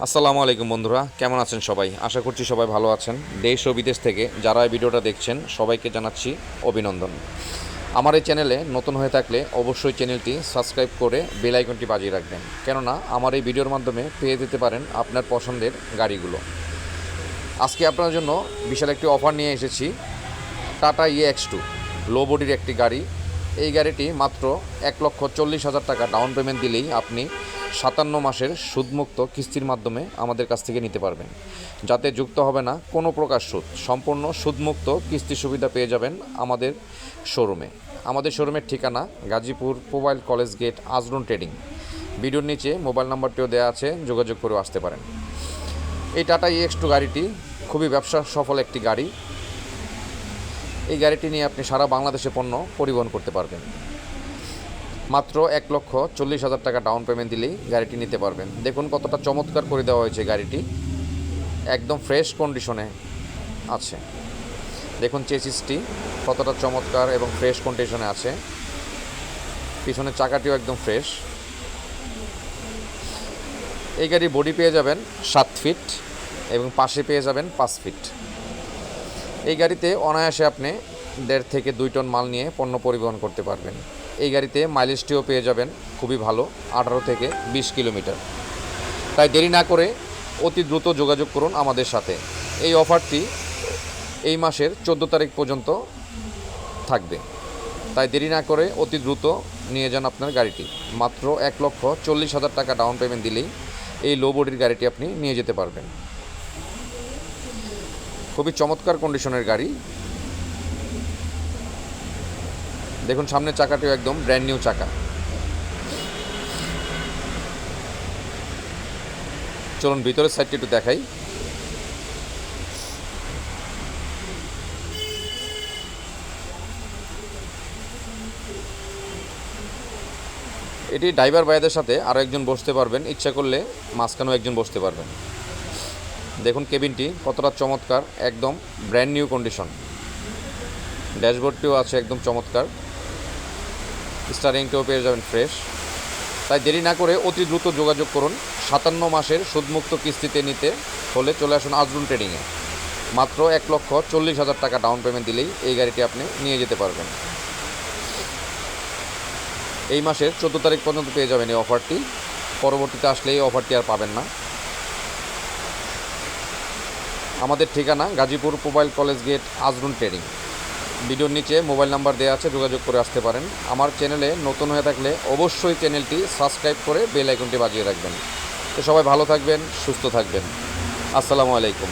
আসসালামু আলাইকুম বন্ধুরা, কেমন আছেন সবাই? আশা করছি সবাই ভালো আছেন। দেশ ও বিদেশ থেকে যারা এই ভিডিওটা দেখছেন সবাইকে জানাচ্ছি অভিনন্দন। আমার এই চ্যানেলে নতুন হয়ে থাকলে অবশ্যই চ্যানেলটি সাবস্ক্রাইব করে বেল আইকনটি বাজিয়ে রাখবেন, কেননা আমার এই ভিডিওর মাধ্যমে পেয়ে যেতে পারেন আপনার পছন্দের গাড়িগুলো। আজকে আপনার জন্য বিশাল একটি অফার নিয়ে এসেছি। টাটা EX2 লো বডির একটি গাড়ি। এই গাড়িটি মাত্র 1,40,000 টাকা ডাউন পেমেন্ট দিলেই আপনি 57 মাসের সুদমুক্ত কিস্তির মাধ্যমে আমাদের কাছ থেকে নিতে পারবেন, যাতে যুক্ত হবে না কোনো প্রকার সুদ। সম্পূর্ণ সুদমুক্ত কিস্তি সুবিধা পেয়ে যাবেন আমাদের শোরুমে। আমাদের শোরুমের ঠিকানা Gazipur mobile college gate, Azrun trading. ভিডিওর নিচে মোবাইল নাম্বারটিও দেওয়া আছে, যোগাযোগ করেও আসতে পারেন। এই টাটা EX2 গাড়িটি খুবই ব্যবসা সফল একটি গাড়ি। এই গাড়িটি নিয়ে আপনি সারা বাংলাদেশে পণ্য পরিবহন করতে পারবেন। মাত্র 1,40,000 টাকা ডাউন পেমেন্ট দিলেই গাড়িটি নিতে পারবেন। দেখুন কতটা চমৎকার করে দেওয়া হয়েছে গাড়িটি, একদম ফ্রেশ কন্ডিশনে আছে। দেখুন চেসিসটি কতটা চমৎকার এবং ফ্রেশ কন্ডিশনে আছে। পিছনের চাকাটিও একদম ফ্রেশ। এই গাড়ির বডি পেয়ে যাবেন 7 ফিট এবং পাশে পেয়ে যাবেন 5 ফিট। এই গাড়িতে অনায়াসে আপনি 1.5 থেকে 2 টন মাল নিয়ে পণ্য পরিবহন করতে পারবেন। এই গাড়িতে মাইলেজটিও পেয়ে যাবেন খুবই ভালো, 18 থেকে 20 কিলোমিটার। তাই দেরি না করে অতি দ্রুত যোগাযোগ করুন আমাদের সাথে। এই অফারটি এই মাসের 14 তারিখ পর্যন্ত থাকবে, তাই দেরি না করে অতি দ্রুত নিয়ে যান আপনার গাড়িটি। মাত্র 1,40,000 টাকা ডাউন পেমেন্ট দিলেই এই লো বডির গাড়িটি আপনি নিয়ে যেতে পারবেন। খুবই চমৎকার কন্ডিশনের গাড়ি। দেখুন সামনের চাকাটিও একদম ব্র্যান্ড নিউ চাকা। চলুন ভিতরের সাইডটি একটু দেখাই। এটি ড্রাইভার ভাইদের সাথে আরও একজন বসতে পারবেন, ইচ্ছা করলে মাঝখানেও একজন বসতে পারবেন। দেখুন কেবিনটি কতটা চমৎকার, একদম ব্র্যান্ড নিউ কন্ডিশন। ড্যাশবোর্ডটিও আছে একদম চমৎকার, স্টারিংটিও পেয়ে যাবেন ফ্রেশ। তাই দেরি না করে অতি দ্রুত যোগাযোগ করুন। 57 মাসের সুদমুক্ত কিস্তিতে নিতে হলে চলে আসুন আজরুন ট্রেডিংয়ে। মাত্র 1,40,000 টাকা ডাউন পেমেন্ট দিলেই এই গাড়িটি আপনি নিয়ে যেতে পারবেন। এই মাসের 14 তারিখ পর্যন্ত পেয়ে যাবেন এই অফারটি। পরবর্তীতে আসলে এই অফারটি আর পাবেন না। আমাদের ঠিকানা Gazipur mobile college gate, Azrun trading. ভিডিওর নিচে মোবাইল নাম্বার দেওয়া আছে, যোগাযোগ করে আসতে পারেন। আমার চ্যানেলে নতুন হয়ে থাকলে অবশ্যই চ্যানেলটি সাবস্ক্রাইব করে বেল আইকনটি বাজিয়ে রাখবেন। তো সবাই ভালো থাকবেন, সুস্থ থাকবেন। আসসালামু আলাইকুম।